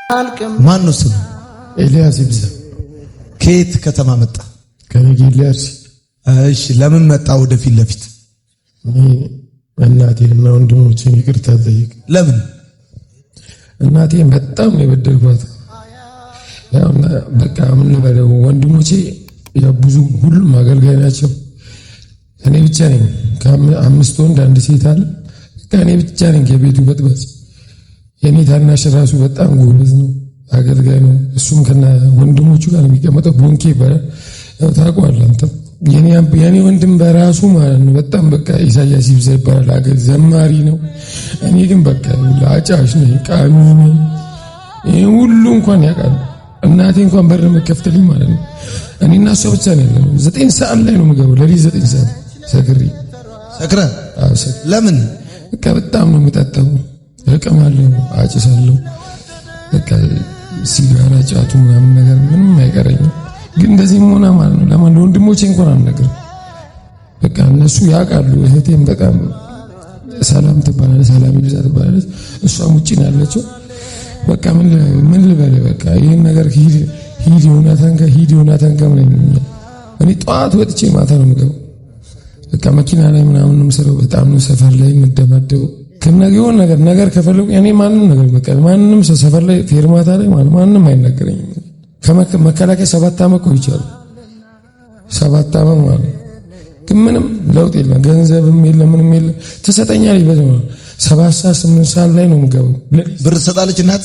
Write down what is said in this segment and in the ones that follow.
ማን ነው ስሙ? ኤልያስ ይብዛ። ከየት ከተማ መጣ? ከነገሌርሲ። እሺ ለምን መጣ ወደፊት ለፊት? እናቴንና ወንድሞቼን ይቅርታ ጠይቅ። ለምን? እናቴን በጣም የበደልኳት። ያው በቃ ምን ልበለው፣ ወንድሞቼ ያው ብዙ ሁሉም አገልጋይ ናቸው። እኔ ብቻ ነኝ ከአምስት ወንድ አንድ ሴት አለ። እኔ ብቻ ነኝ የቤቱ በጥባጭ። የኔ ታናሽ ራሱ በጣም ጎበዝ ነው፣ አገልጋይ ነው። እሱም ከና ወንድሞቹ ጋር የሚቀመጠው ቦንኬ ይባላል። ያው ታውቀዋለህ አንተ። የኔ ወንድም በራሱ ማለት ነው በጣም በቃ ኢሳያስ ይብዛ ይባላል፣ አገል ዘማሪ ነው። እኔ ግን በቃ ላጫሽ ነኝ፣ ቃሚ ነኝ። ይሄ ሁሉ እንኳን ያውቃል። እናቴ እንኳን በር መከፍተልኝ ማለት ነው። እኔና እሷ ብቻ ነው ያለነው። 9 ሰዓት ላይ ነው የምገባው፣ ለሊት 9 ሰዓት ሰክሬ። ሰክረ? ለምን? በቃ በጣም ነው የምጠጣው፣ እቅማለሁ፣ አጭሳለሁ። በቃ ሲጋራ ጫቱ ምናምን ነገር ምንም አይቀረኝም። ግን እንደዚህ ሆና ማለት ነው ለማን ለወንድሞቼ እንኳን አልነግርም። በቃ እነሱ ያውቃሉ። እህቴም በጣም ሰላም ትባላለች፣ ሰላም ይብዛ ትባላለች። እሷም ውጪ ነው ያለችው። በቃ ምን ልበል፣ በቃ ይሄን ነገር ሂድ ዮናታን ጋር ምን ነው። እኔ ጠዋት ወጥቼ ማታ ነው የምገባው። በቃ መኪና ላይ ምናምን ነው የምሰራው። በጣም ነው ሰፈር ላይ የምደባደበው። ከነገውን ነገር ከፈለጉ እኔ ማንንም ነገር በቃ ማንንም ሰፈር ላይ ፌርማታ ላይ ማንንም አይነገረኝም። ከመከላከያ 7 ዓመት ቆይቻለሁ። 7 ዓመት ማለት ግን ምንም ለውጥ የለም። ገንዘብም የለም፣ ምንም የለም። ትሰጠኛለች በዚህ 7 ሰዓት 8 ሰዓት ላይ ነው የምገባው። ብር ትሰጣለች እናት?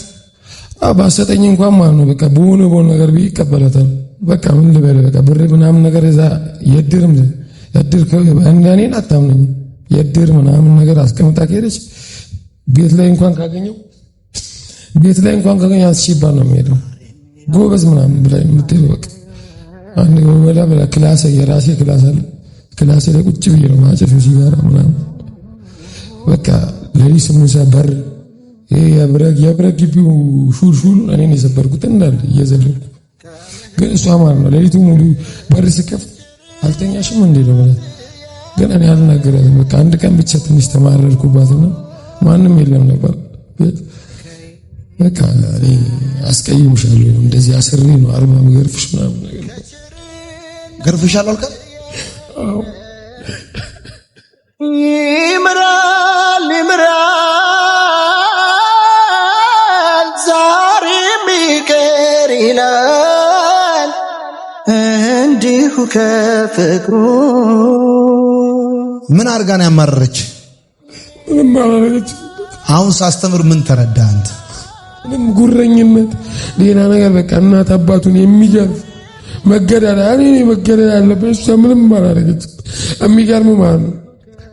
ባሰጠኝ እንኳን ማለት ነው በቃ በሆነ ነገር ይቀበላታል። በቃ ምን ልበል፣ በቃ ብር ምናምን ነገር እዛ የድር እኔን አታምነኝ። የድር ምናምን ነገር አስቀምጣ ከሄደች ቤት ላይ እንኳን ካገኘው አስሺባል ነው የሚሄደው። ጎበዝ ምናምን ብላ የምትሄደው በቃ አንድ ወላ ክላስ የራሴ ክላስ አለ። ክላስ ላይ ቁጭ ብዬ ነው ማጨፍ ሲጋራ ምናምን። በቃ ለሊት 8 ሰዓት በር የብረግ ግቢው ሹል እኔን የሰበርኩት እንዳለ እየዘለልኩ። ግን እሷ ማለት ነው ለሊቱ ሙሉ በር ስከፍት አልተኛሽም እንዴ ነው ማለት። ግን እኔ አልናገራትም። በቃ አንድ ቀን ብቻ ትንሽ ተማረርኩባትና ማንም የለም ነበር ቤት። በቃ እኔ አስቀይምሻለሁ እንደዚህ አስሬ ነው 40 ምገርፍሽ ምናምን ነገር ገርፍሻለሁ አልካ? አዎ ይምራል ዛሬም ይቅር ይላል እንዲሁ ከፍቅሩ። ምን አርጋ ነው ያማረረች? ምንም አላረገች። አሁን ሳስተምር ምን ተረዳ አንተ? ምንም ጉረኝነት ሌላ ነገር በቃ እናት አባቱን የሚገርፍ መገደል ያለበት እሷ ምንም አላረገች። የሚገርም ማለት ነው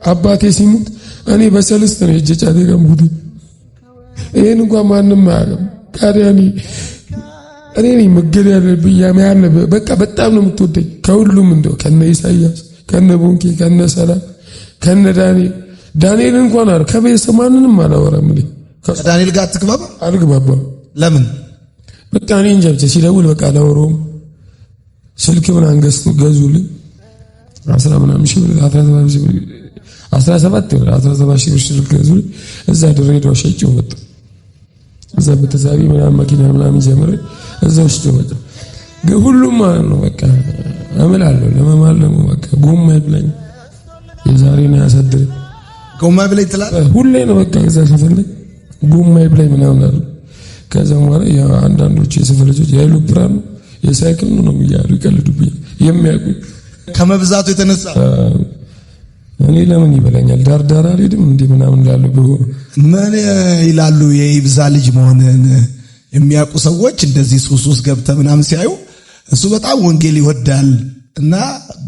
አባቴ ሲሙት እኔ በሰልስት ነው የእጀጫት የገንቡት። ይሄን እንኳን ማንም አያውቅም። ታዲያ እኔ መገደል ያለብኝ በቃ በጣም ነው የምትወደኝ ከሁሉም እንደው ከነ ኢሳያስ ከነ ቦንኬ ከነ ሰላም ከነ ዳንኤል እንኳን አረ ከቤተሰብ ማንንም አላወራም። ከዳንኤል ጋር አልግባባም። ለምን? በቃ እኔ እንጃ ብቻ ሲደውል በቃ አላወራውም። ስልክ ምናምን ገዙልኝ 10 ምናምን ሺህ ብር 17 ሺህ ብር ስልክ ገዙልኝ። እዛ ድሬዳዋ ሸጬው መጣሁ። እዛ በተሳቢ ምናምን መኪና ምናምን ጀምሬ እዛ ውስጥ መጣሁ። ግን ሁሉም ማለት ነው በቃ አመላለሁ ለመማለሙ በቃ ጎማ ይብላኝ የዛሬን ያሳድር ጎማ ይብላኝ ትላለህ ሁሌ ነው በቃ እዛ ሰፈር ጎማ ይብላኝ ምናምን አለ። ከዛ በኋላ ያ አንዳንዶች የሰፈር ልጆች ያይሉ ብራን የሳይክል ነው የሚያሉ ይቀልዱብኝ የሚያውቁኝ ከመብዛቱ የተነሳ እኔ ለምን ይበላኛል ዳር አልሄድም እንዴ ምናምን ላሉ ምን ይላሉ? የይብዛ ልጅ መሆንን የሚያውቁ ሰዎች እንደዚህ ሱስ ገብተህ ምናምን ሲያዩ እሱ በጣም ወንጌል ይወዳል እና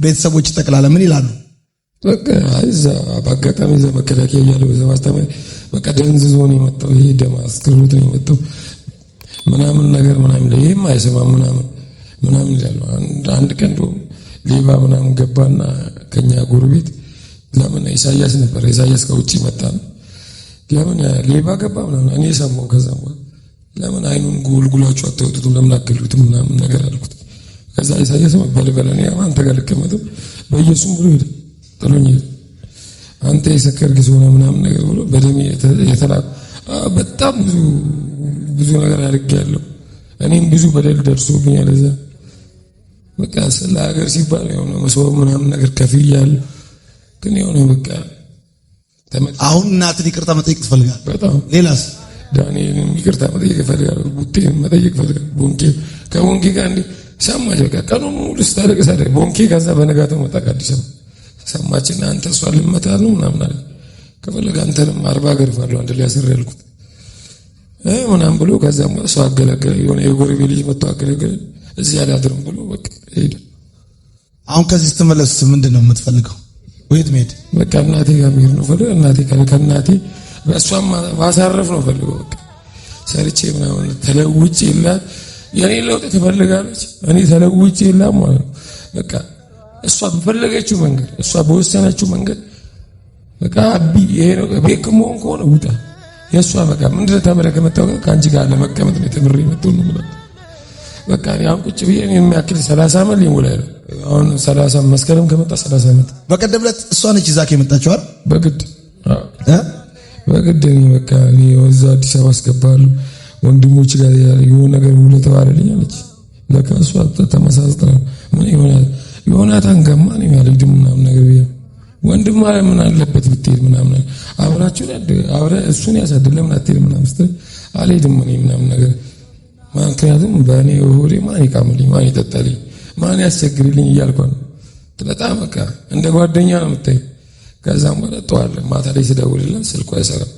ቤተሰቦች ጠቅላላ ምን ይላሉ? በቃ አይዛ በአጋጣሚ እዛ መከላከያ እያለ በዛ ማስተማር በቃ ደንዝዞ ነው የመጣው። ይሄ ደማስክሩት ነው የመጣው ምናምን ነገር ምናምን ለይም አይሰማም ምናምን ይላሉ። አንድ ቀን ሌባ ምናምን ገባና ከኛ ጎረቤት ለምን ኢሳያስ ነበር ኢሳያስ ከውጪ መጣ። ለምን ሌባ ገባ ምናምን እኔ ሰማሁ። ከዛ ለምን አይኑን ጉልጉላችሁ አታውጡትም ለምን አገሉት ምናምን ነገር አልኩት። ከዛ ኢሳያስ በልበለኔ አንተ ጋር ልቀመጥ በኢየሱስ ብሎ ሄደ ጥሎኝ አንተ የሰከርክ ሰው ምናምን ነገር ብሎ በደም የተላ በጣም ብዙ ነገር አድርጌያለሁ። እኔም ብዙ በደል ደርሶብኛል። እዛ በቃ ስለ ሀገር ሲባል የሆነ መስዋዕት ምናምን ነገር ከፍያለሁ። ግን የሆነ በቃ አሁን እናትን ይቅርታ መጠየቅ ትፈልጋለህ? በጣም። ሌላስ? ዳንኤልን ይቅርታ መጠየቅ እፈልጋለሁ። ቡቴን መጠየቅ እፈልጋለሁ። ቦንኬ ከቦንኬ ጋር እንዲህ ሰማች። በቃ ቀኑን ሙሉ ስታለቅስ አይደል ቦንኬ። ከዛ በነጋታው መጣ ከአዲስ አበባ ሰማችና አንተ እሷን ልመታህ ነው ምናምን አለ። ከፈለገ አንተንም 40 ገርፋለሁ አንድ ላይ አስር ያልኩት ምናምን ብሎ ከዛም ሰው አገለገለ። የሆነ የጎረቤት ልጅ መጥቶ አገለገለ። እዚህ አላድርም ብሎ በቃ ሄደ። አሁን ከዚህ ስትመለስ ምንድን ነው የምትፈልገው? ወዴት መሄድ? በቃ እናቴ ጋር መሄድ ነው ፈልገው። እናቴ ከእናቴ በእሷም ማሳረፍ ነው ፈልገው። በቃ ሰርቼ ምናምን ተለውጬ የላት የኔ ለውጥ ትፈልጋለች። እኔ ተለውጬ የላት ማለት ነው። በቃ እሷ በፈለገችው መንገድ እሷ በወሰነችው መንገድ በቃ አቢ ይሄ ነው ቤት መሆን ከሆነ ውጣ። የእሷ በቃ ምንድን ነው ተመረከ መጣው ከአንቺ ጋር ለመቀመጥ ነው ተምሬ መጣው ነው ማለት በቃ አሁን ቁጭ ብዬ የሚያክል 30 ዓመት ሊሞላኝ ነው። አሁን 30 መስከረም ከመጣ 30 ዓመት። በቀደም ዕለት እሷ ነች ይዛክ የመጣችው አይደል? በግድ እኔ በቃ እኔ ወዛ አዲስ አበባ አስገባለሁ ወንድሞች ጋር የሆነ ነገር ሁሉ ተባለልኝ አለች። ለካ እሷ ተመሳስታ ምን ይሆናል ዮናታን ገማ ነው ያለኝ ምናምን ነገር ቢያ ወንድም ማለት ምን አለበት ብትሄድ ምናምን አብራችሁ አብረ እሱን ያሳድል ለምን አትሄድ ምናምን ስትል አልሄድም እኔ ምናምን ነገር ምክንያቱም በእኔ ሆዴ ማን ይቃምልኝ ማን ይጠጣልኝ ማን ያስቸግርልኝ እያልኩ ነው። በጣም በቃ እንደ ጓደኛ ነው የምታይ። ከዛም በኋላ ጠዋት ማታ ላይ ስደውልላት ስልኳ አይሰራም።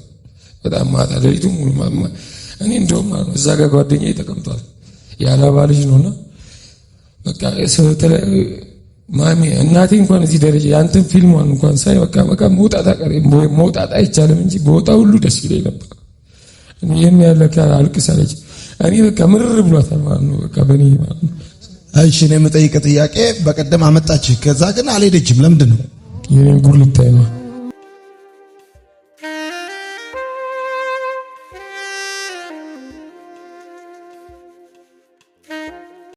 በጣም ማታ ሌሊቱ ሙሉ እኔ እንደውም እዛ ጋር ጓደኛዬ ተቀምጧል ያለባ ልጅ ነውና በቃ ማሚ እናቴ እንኳን እዚህ ደረጃ ያንተን ፊልሟን እንኳን ሳይ በቃ መውጣት አይቻልም እንጂ በወጣ ሁሉ ደስ ይለኝ ነበር። እኔም ያለካ አልቅሳለች። እኔ በቃ ምርር ብሏታል ማለት ነው። በቃ በኔ ማለት ነው። እሺ እኔ የምጠይቀው ጥያቄ በቀደም አመጣች፣ ከዛ ግን አልሄደችም። ለምንድን ነው? የኔን ጉልታይ ነው።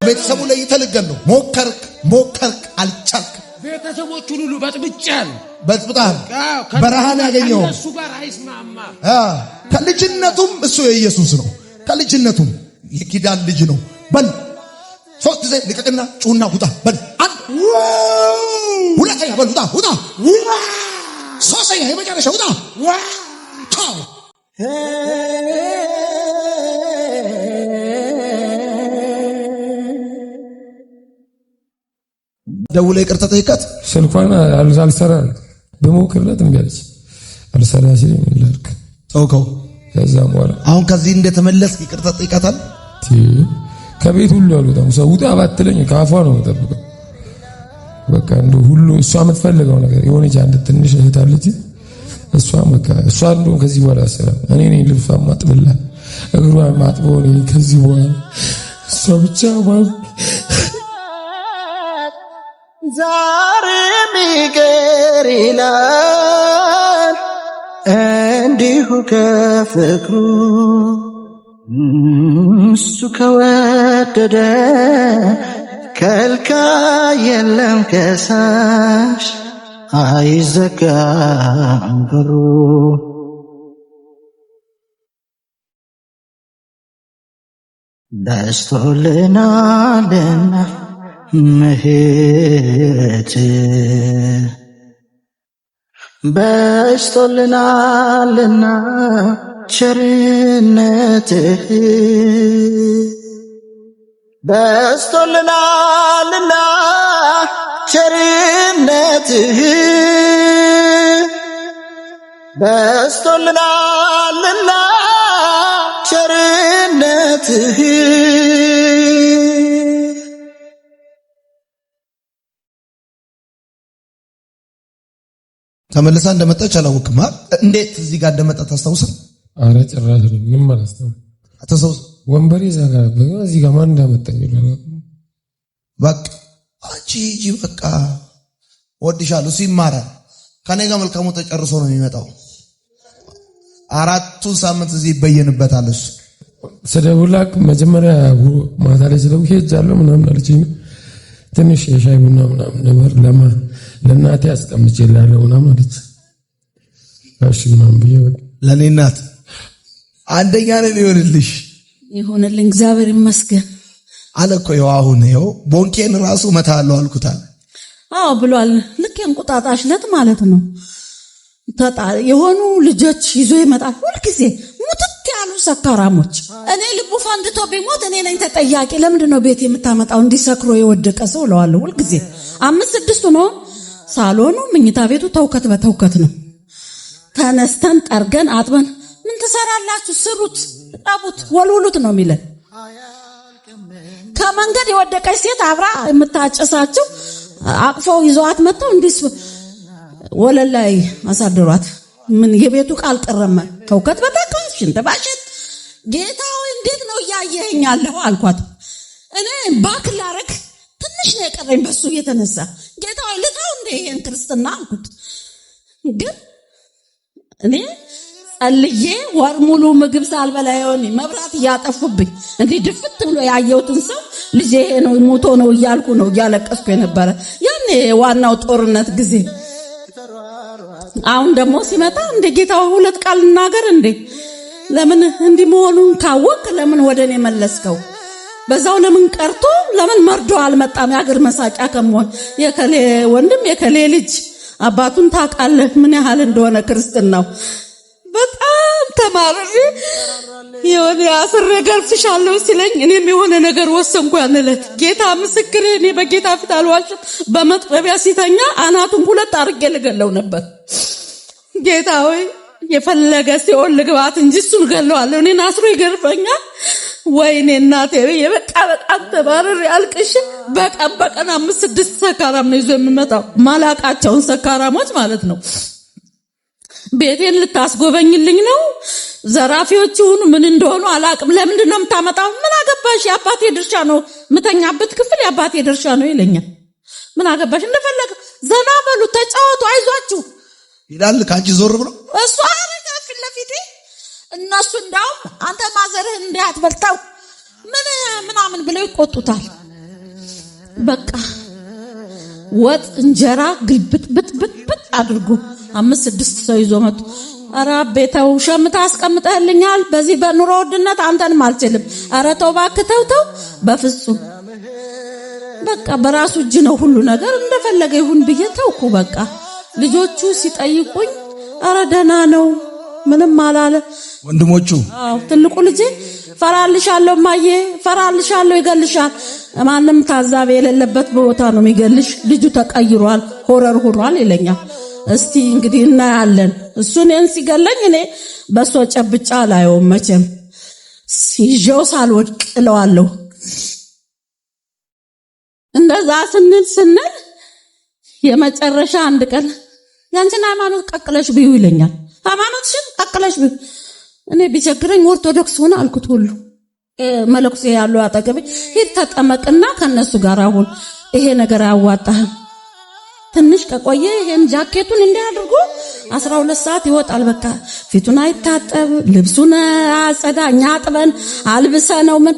ቤተሰቡ ላይ ይተልገሉ ሞከርክ አልቻልክ። ቤተሰቦቹን ሁሉ በጥብጫል በጥብጣል በረሃን ያገኘው እሱ ጋር አይስማማ። ከልጅነቱም እሱ የኢየሱስ ነው። ከልጅነቱም የኪዳን ልጅ ነው። በል 3 ጊዜ ልቀቅና ጩና ውጣ በል። አንድ ሁለተኛ በል ውጣ 3ኛ የመጨረሻ ውጣ ታው ደውላ ይቅርታ ጠይቃት። ስልኳን አልሰራ በሞክርላት እምቢ አለች። አልሰራ ሲል ምን ላድርግ ተውከው። ከዛም በኋላ አሁን ከዚህ እንደተመለስክ ይቅርታ ጠይቃታል። ከቤት ሁሉ አልወጣም። ሰው ውጣ ባትለኝ ከአፏ ነው የምጠብቀው። በቃ እንደው ሁሉ እሷ የምትፈልገው ነገር የሆነች አንድ ትንሽ እህት አለች። እሷ በቃ እሷ እንደው ከዚህ በኋላ አሰራም እኔ ነኝ ልብሷ ማጥብላት እግሯን ማጥበው እኔ ከዚህ በኋላ እሷ ብቻ ማለት ዛሬም ይቅር ይላል እንዲሁ ከፍቅሩ እሱ ከወደደ ከልካይ የለም ከሳሽ አይዘጋም በሩ። በስቶልናልና ምሕረት በስቶልናልና ቸርነትህ በስቶልናልና ቸርነትህ በስቶልናልና ቸርነትህ ተመልሳ እንደመጣች አላወቅም። እንዴት እዚህ ጋር እንደመጣ ታስታውሰው? አረ ጭራሽ ምንም አላስታውስም። አታስታውስ? ወንበሬ ዘጋ እዚህ ጋር ማን እንዳመጣኝ ነው። በቃ አንቺ ሂጂ በቃ ወድሻለሁ። እሱ ይማራል ከኔ ጋር መልካሙ ተጨርሶ ነው የሚመጣው። 4 ሳምንት እዚህ ይበየንበታል። እሱ ስደውልላት መጀመሪያ ማታ ላይ ስደውል ሄጃለሁ ምናምን አለችኝ። ትንሽ የሻይ ቡና ምናምን ነበር ለእናቴ አስቀምጬልሃለሁ ምናምን አለች። እሺ ምናምን ብዬ ለኔ እናት አንደኛ ነው ሊሆንልሽ ይሁንልኝ እግዚአብሔር ይመስገን አለ እኮ። ይኸው አሁን ይኸው ቦንኬን ራሱ መታለው አልኩታል። አዎ ብሏል። ልክ እንቁጣጣሽ ዕለት ማለት ነው። የሆኑ ልጆች ይዞ ይመጣል ሁልጊዜ ሙትት ያሉ ሰካራሞች። እኔ ልቡ ፈንድቶ ቢሞት እኔ ነኝ ተጠያቂ። ለምንድን ነው ቤት የምታመጣው እንዲሰክሮ የወደቀ ሰው እለዋለሁ ሁልጊዜ። 5-6 ነው ሳሎኑ፣ መኝታ ቤቱ ተውከት በተውከት ነው። ተነስተን ጠርገን አጥበን ምን ትሰራላችሁ? ስሩት፣ ጣቡት፣ ወልውሉት ነው የሚለን። ከመንገድ የወደቀች ሴት አብራ የምታጨሳቸው አቅፈው ይዘዋት መጥተው እንዲስ ወለል ላይ አሳድሯት። ምን የቤቱ ቃል ቀረመ። ተውከት በተውከት ሽንት ባሽንት። ጌታ ሆይ እንዴት ነው እያየኸኝ ያለሁ አልኳት። እኔ ባክል አረግ ትንሽ ነው የቀረኝ በሱ የተነሳ። ጌታ ሆይ ልታው እንደ ይሄን ክርስትና አልኩት። ግን እኔ ጸልዬ ወር ሙሉ ምግብ ሳልበላ ይሆን መብራት እያጠፉብኝ እንዲህ ድፍት ብሎ ያየሁትን ሰው ልጄ ይሄ ነው ሞቶ ነው እያልኩ ነው እያለቀስኩ የነበረ ያኔ ዋናው ጦርነት ጊዜ። አሁን ደግሞ ሲመጣ እንደ ጌታው 2 ቃል እናገር እንዴ ለምን እንዲህ መሆኑን ካወቅ ለምን ወደኔ መለስከው? በዛው ለምን ቀርቶ ለምን መርዶ አልመጣም? ያገር መሳቂያ ከመሆን የከሌ ወንድም የከሌ ልጅ አባቱን ታውቃለህ ምን ያህል እንደሆነ ክርስትናው። በጣም ተማርሬ የሆነ አስሬ ገርፍሻለሁ ሲለኝ እኔም የሆነ ነገር ወሰንኩ። ያንለት ጌታ ምስክሬ እኔ በጌታ ፊት አልዋሽም። በመጥረቢያ ሲተኛ አናቱን 2 አርጌ ልገለው ነበር። ጌታ ሆይ የፈለገ ሲኦል ልግባት እንጂ እሱን ገለዋለሁ። እኔን አስሮ ይገርፈኛል። ወይኔ እናቴ የበቃ በጣም ተባረር ያልቅሽ። በቀን 5-6 ሰካራም ነው ይዞ የሚመጣው። ማላቃቸውን ሰካራሞች ማለት ነው። ቤቴን ልታስጎበኝልኝ ነው? ዘራፊዎች ይሁኑ ምን እንደሆኑ አላቅም። ለምንድን ነው የምታመጣው? ምን አገባሽ? የአባቴ ድርሻ ነው። ምተኛበት ክፍል የአባቴ ድርሻ ነው ይለኛል። ምን አገባሽ? እንደፈለገ ዘና በሉ፣ ተጫወቱ፣ አይዟችሁ ይላል ካንቺ ዞር ብሎ እሱ አረጋ ፊት ለፊቴ። እነሱ እንዳውም አንተ ማዘርህን እንዲያትበልተው ምናምን ብለው ይቆጡታል። በቃ ወጥ እንጀራ ግልብጥ አድርጎ 5-6 ሰው ይዞ መጡ። ኧረ ቤተው ሸምታ አስቀምጠህልኛል። በዚህ በኑሮ ውድነት አንተንም አልችልም። ኧረ ተው እባክህ ተው። በፍጹም በቃ በራሱ እጅ ነው ሁሉ ነገር እንደፈለገ ይሁን ብዬ ተውኩ። በቃ ልጆቹ ሲጠይቁኝ ኧረ ደህና ነው ምንም አላለ። ወንድሞቹ ትልቁ ልጄ ፈራልሻለሁ ማዬ ፈራልሻለሁ፣ ይገልሻል። ማንም ታዛቢ የሌለበት ቦታ ነው የሚገልሽ። ልጁ ተቀይሯል፣ ሆረር ሆኗል ይለኛል። እስቲ እንግዲህ እናያለን። እሱ እኔን ሲገለኝ እኔ በሶ ጨብጫ ላየውም መቼም ሲጆ ሳልወድቅ እለዋለሁ። እንደዛ ስንል የመጨረሻ አንድ ቀን ያንቺን ሃይማኖት ቀቅለሽ ቢዩ ይለኛል። ሃይማኖትሽን ቀቅለሽ ቢዩ። እኔ ቢቸግረኝ ኦርቶዶክስ ሆነ አልኩት። ሁሉ መለኩሴ ያለው አጠገቤ ሂድ ተጠመቅና ከነሱ ጋር አሁን ይሄ ነገር አያዋጣህም። ትንሽ ከቆየ ይሄን ጃኬቱን እንዲህ አድርጎ 12 ሰዓት ይወጣል። በቃ ፊቱን አይታጠብ፣ ልብሱን አጸዳ፣ እኛ አጥበን አልብሰ ነው ምን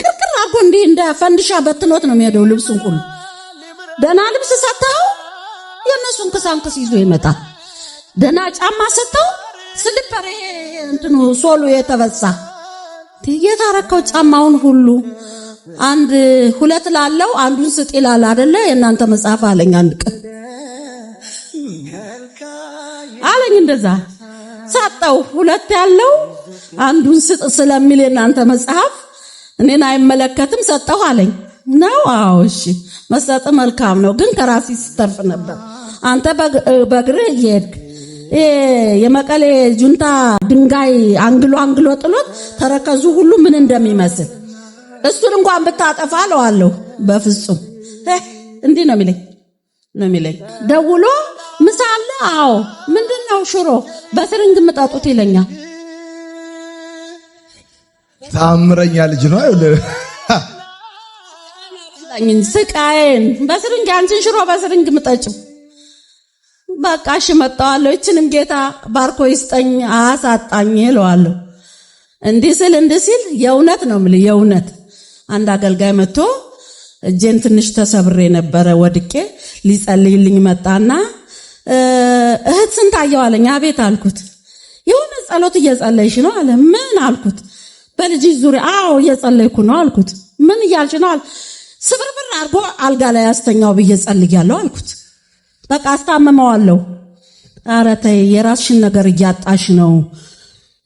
ቅርቅር አድርጎ እንዲህ እንደ ፈንድሻ በትኖት ነው የሚሄደው። ልብሱን ሁሉ ደህና ልብስ ሰጥተው የነሱን ክሳንክስ ይዞ ይመጣል። ደህና ጫማ ሰጥተው ስሊፐር ይሄ እንትኑ ሶሉ የተበሳ የታረከው ጫማውን ሁሉ 1-2 ላለው አንዱን ስጥ ይላል አይደለ? የእናንተ መጽሐፍ አለኝ። አንድ ቀን አለኝ እንደዛ ሰጠው። 2 ያለው አንዱን ስጥ ስለሚል የእናንተ መጽሐፍ እኔን አይመለከትም ሰጠው አለኝ። ነው አዎ እሺ መስጠት መልካም ነው፣ ግን ከራሲ ስተርፍ ነበር። አንተ በእግርህ እየሄድክ የመቀሌ ጁንታ ድንጋይ አንግሎ ጥሎት ተረከዙ ሁሉ ምን እንደሚመስል እሱን እንኳን ብታጠፋ አለዋለሁ። በፍጹም እንዲህ ነው የሚለኝ። ደውሎ ምሳ አለ? አዎ። ምንድነው? ሽሮ በስርንግ ምጣጡት ይለኛል። ታምረኛ ልጅ ነው አይደል? ስቃዬን በስርንግ አንቺን ሽሮ በስርንግ ምጠጭው። በቃ እሺ መጣዋለሁ። እቺንም ጌታ ባርኮ ይስጠኝ አሳጣኝ እለዋለሁ። እንዲህ ሲል የእውነት ነው የምልህ የእውነት አንድ አገልጋይ መጥቶ እጄን ትንሽ ተሰብሬ ነበረ ወድቄ ሊጸልይልኝ መጣና እህት ስንታየው አለኝ። አቤት አልኩት። የሆነ ጸሎት እየጸለይሽ ነው አለ። ምን አልኩት። በልጅ ዙሪያ አዎ እየጸለይኩ ነው አልኩት። ምን እያልሽ ነው? ስብርብር አድርጎ አልጋ ላይ ያስተኛው ብዬ ጸልያለሁ አልኩት። በቃ አስታምመዋለሁ። ኧረ ተይ የራስሽን ነገር እያጣሽ ነው።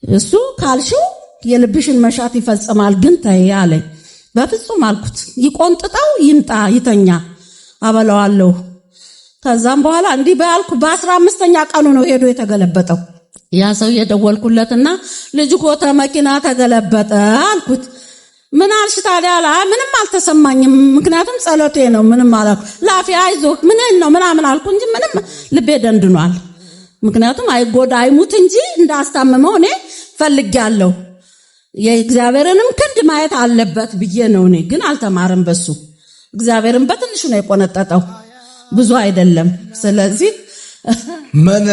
እሱ ካልሽው የልብሽን መሻት ይፈጽማል፣ ግን ተይ አለኝ። በፍጹም አልኩት። ይቆንጥጣው ይምጣ ይተኛ አበላዋለሁ። ከዛም በኋላ እንዲህ ባልኩ በ15ኛ ቀኑ ነው ሄዶ የተገለበጠው። ያ ሰው የደወልኩለትና ልጅ እኮ መኪና ተገለበጠ አልኩት። ምን አልሽ ታዲያ? ምንም አልተሰማኝም፣ ምክንያቱም ጸሎቴ ነው። ምንም አላልኩ። ላፊ አይዞህ ምን ነው ምናምን አልኩ እንጂ ምንም ልቤ ደንድኗል። ምክንያቱም አይጎዳ አይሙት እንጂ እንዳስታምመው እኔ ፈልጌያለሁ። የእግዚአብሔርንም ክንድ ማየት አለበት ብዬ ነው። እኔ ግን አልተማርም በሱ። እግዚአብሔርን በትንሹ ነው የቆነጠጠው፣ ብዙ አይደለም። ስለዚህ ምን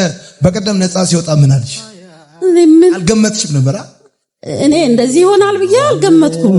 በቀደም ነፃ ሲወጣ ምን አልሽ? አልገመትሽም ነበር? እኔ እንደዚህ ይሆናል ብዬ አልገመትኩም።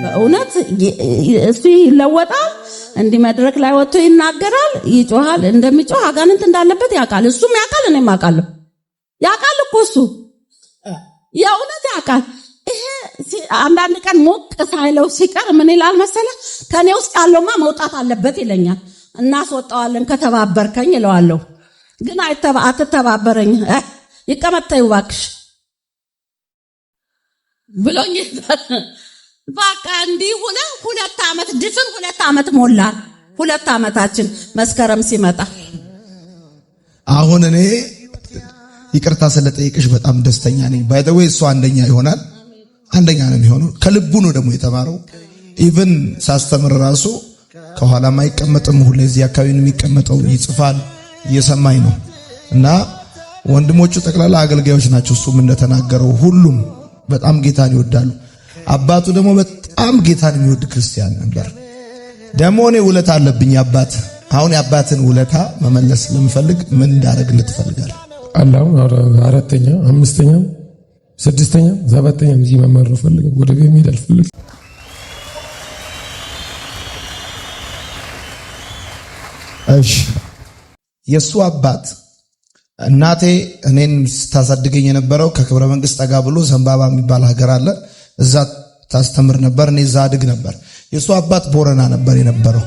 በእውነት እሱ ይለወጣል። እንዲህ መድረክ ላይ ወጥቶ ይናገራል፣ ይጮሃል። እንደሚጮህ አጋንንት እንዳለበት ያውቃል። እሱም ያውቃል፣ እኔም አውቃለሁ። ያውቃል እኮ እሱ የእውነት ያውቃል። ይሄ አንዳንድ ቀን ሞቅ ሳይለው ሲቀር ምን ይላል መሰለ? ከኔ ውስጥ ያለውማ መውጣት አለበት ይለኛል። እናስወጣዋለን ከተባበርከኝ እለዋለሁ። ግን አትተባበረኝ፣ ይቀመጥ ተይው እባክሽ ብሎኝ በቃ እንዲህ ሆነ። 2 ዓመት ድፍን 2 ዓመት ሞላ። 2 ዓመታችን መስከረም ሲመጣ አሁን እኔ ይቅርታ ስለጠይቅሽ በጣም ደስተኛ ነኝ። ባይ ዘ ዌይ እሱ አንደኛ ይሆናል፣ አንደኛ ነው የሚሆነው። ከልቡ ነው ደግሞ የተማረው። ኢቭን ሳስተምር ራሱ ከኋላም አይቀመጥም፣ ሁሌ እዚህ አካባቢ ነው የሚቀመጠው። ይጽፋል፣ እየሰማኝ ነው። እና ወንድሞቹ ጠቅላላ አገልጋዮች ናቸው። እሱም እንደተናገረው ሁሉም በጣም ጌታን ይወዳሉ። አባቱ ደግሞ በጣም ጌታን የሚወድ ክርስቲያን ነበር። ደግሞ እኔ ውለታ አለብኝ አባት። አሁን የአባትን ውለታ መመለስ ለምፈልግ ምን እንዳደርግልህ ትፈልጋለህ? አላው 4ኛ 5ኛ 6ኛ 7ኛ እዚህ መማር ነው ፈልገው ወደ ቤት መሄድ አልፈልግም። እሺ የሱ አባት እናቴ እኔን ስታሳድገኝ የነበረው ከክብረ መንግስት ጠጋ ብሎ ዘንባባ የሚባል ሀገር አለ። እዛ ታስተምር ነበር። እኔ እዛ አድግ ነበር። የሱ አባት ቦረና ነበር የነበረው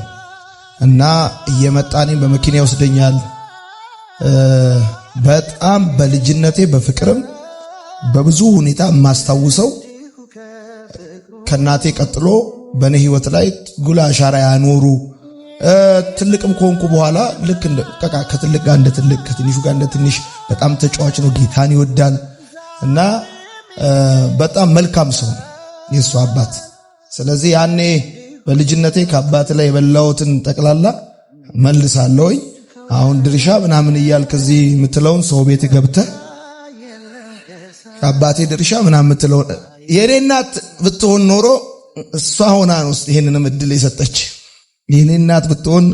እና እየመጣ እኔን በመኪና ይወስደኛል። በጣም በልጅነቴ በፍቅርም በብዙ ሁኔታ የማስታውሰው ከናቴ ቀጥሎ በኔ ህይወት ላይ ጉላ አሻራ ያኖሩ ትልቅም ከሆንኩ በኋላ ልክ ከትልቅ ጋር እንደ ትልቅ ከትንሹ ጋር እንደ ትንሽ በጣም ተጫዋች ነው። ጌታን ይወዳል እና በጣም መልካም ሰው ነው የሱ አባት። ስለዚህ ያኔ በልጅነቴ ከአባት ላይ የበላሁትን ጠቅላላ መልሳለሁ። አሁን ድርሻ ምናምን እያልክ እዚህ የምትለውን ሰው ቤት ገብተህ አባቴ ድርሻ ምናምን የምትለው የኔ እናት ብትሆን ኖሮ እሷ ሆና ነው ይሄንንም እድል የሰጠች። የኔ እናት ብትሆን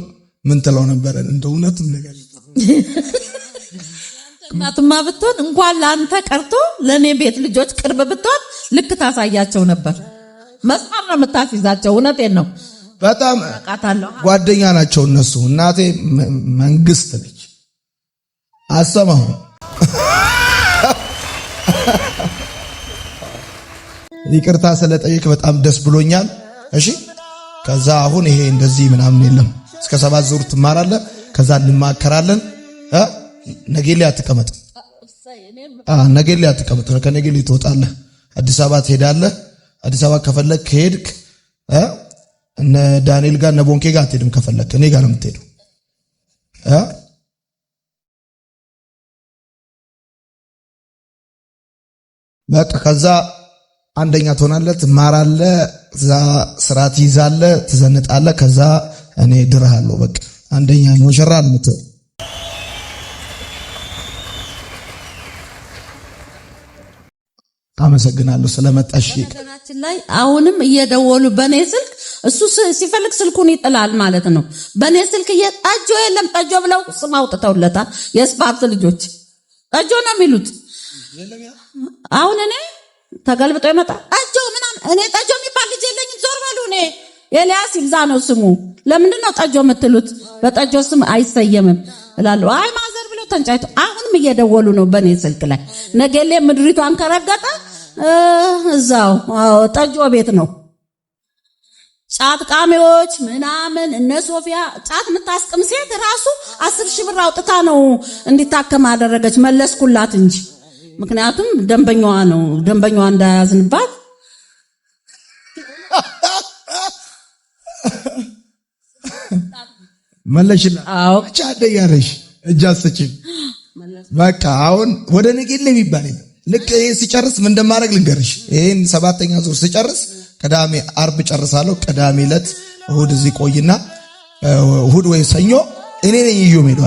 ምን ትለው ነበር? እንደ እውነት ነገር እናትማ ብትሆን እንኳን ለአንተ ቀርቶ ለኔ ቤት ልጆች ቅርብ ብትሆን ልክ ታሳያቸው ነበር። መስማር ነው የምታስይዛቸው። እውነቴን ነው። በጣም ጓደኛ ናቸው እነሱ። እናቴ መንግስት ነች። አሰማሁ ይቅርታ ስለጠየቅ በጣም ደስ ብሎኛል። እሺ ከዛ አሁን ይሄ እንደዚህ ምናምን የለም። እስከ 7 ዙር ትማራለህ። ከዛ እንማከራለን። ነጌሌ አትቀመጥ፣ ነጌሌ አትቀመጥ። ከነጌሌ ትወጣለህ። አዲስ አበባ ትሄዳለህ። አዲስ አበባ ከፈለክ ከሄድክ እነ ዳንኤል ጋር እነ ቦንኬ ጋር አትሄድም። ከፈለክ እኔ ጋር ነው የምትሄደው። በቃ ከዛ አንደኛ ትሆናለህ፣ ትማራለህ፣ እዛ ስራ ትይዛለህ፣ ትዘንጣለህ። ከዛ እኔ ድርሃለሁ። በቃ አንደኛ ሙሽራ ነው የምትሆነው። አመሰግናለሁ ስለመጣሽ። ነገራችን ላይ አሁንም እየደወሉ በኔ ስልክ እሱ ሲፈልግ ስልኩን ይጥላል ማለት ነው። በኔ ስልክ ጠጆ የለም ጠጆ ብለው ስም አውጥተውለታል። የስፓርት ልጆች ጠጆ ነው የሚሉት። አሁን እኔ ተገልብጦ ይመጣ ጠጆ ምናምን እኔ ጠጆ የሚባል ልጅ የለኝም ዞር በሉ። እኔ ኤልያስ ይብዛ ነው ስሙ። ለምንድን ነው ጠጆ የምትሉት? በጠጆ ስም አይሰየምም እላለሁ። አይ ማዘር ብለው ተንጫይቶ አሁንም እየደወሉ ነው በኔ ስልክ ላይ። ነገሌ ምድሪቷን ከረገጠ እዛው ጠጆ ቤት ነው። ጫት ቃሚዎች ምናምን እነ ሶፊያ ጫት የምታስቅም ሴት ራሱ 10,000 ብር አውጥታ ነው እንዲታከም አደረገች። መለስኩላት እንጂ ምክንያቱም ደንበኛዋ ነው፣ ደንበኛዋ እንዳያዝንባት። መለሽላ ቻደያለሽ እጃስችኝ በቃ አሁን ወደ ነገሌ የሚባል ልክ ይሄ ሲጨርስ ምን እንደማደርግ ልንገርሽ። ይሄን 7ኛ ዙር ሲጨርስ ቅዳሜ አርብ ጨርሳለሁ። ቅዳሜ ዕለት እሁድ እዚህ ቆይና እሁድ ወይ ሰኞ እኔ ነኝ ይዤው የምሄደው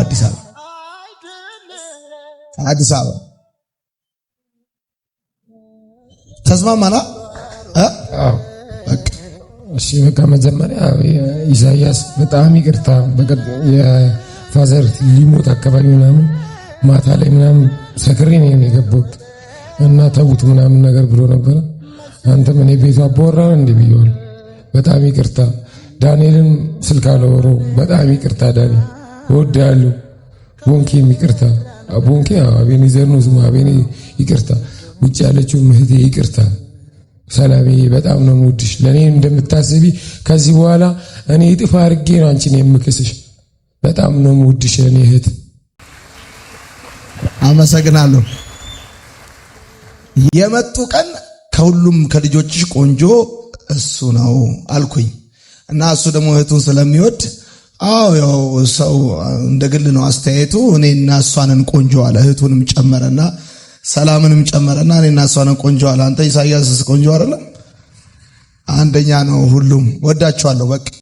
አዲስ አበባ። ተስማማና? እሺ በቃ መጀመሪያ ኢሳያስ በጣም ይቅርታ። የፋዘር ሊሞት አካባቢ ምናምን ማታ ላይ ምናምን ሰክሬ ነው የገባሁት እና ተውት ምናምን ነገር ብሎ ነበር። አንተም እኔ ቤቱ አባወራ እንደ ብየዋል። በጣም ይቅርታ። ዳንኤልን ስልክ አለወሮ በጣም ይቅርታ ዳኒ እወድሃለሁ። ቦንኬም ይቅርታ። ቦንኬ አቤኔዘር ነው ስሙ። አቤኔ ይቅርታ። ውጭ ያለችው እህቴ ይቅርታ። ሰላሜ በጣም ነው የምወድሽ። ለኔ እንደምታስቢ ከዚህ በኋላ እኔ እጥፍ አድርጌ ነው አንቺን የምክስሽ። በጣም ነው የምወድሽ እኔ እህት። አመሰግናለሁ። የመጡ ቀን ከሁሉም ከልጆችሽ ቆንጆ እሱ ነው አልኩኝ እና እሱ ደግሞ እህቱን ስለሚወድ ያው ሰው እንደግል ነው አስተያየቱ። እኔና እሷንን ቆንጆ አለ። እህቱንም ጨመረና ሰላምንም ጨመረና እኔና እሷንን ቆንጆ አለ። አንተ ኢሳያስ ቆንጆ አይደለም? አንደኛ ነው። ሁሉም ወዳቸዋለሁ በቃ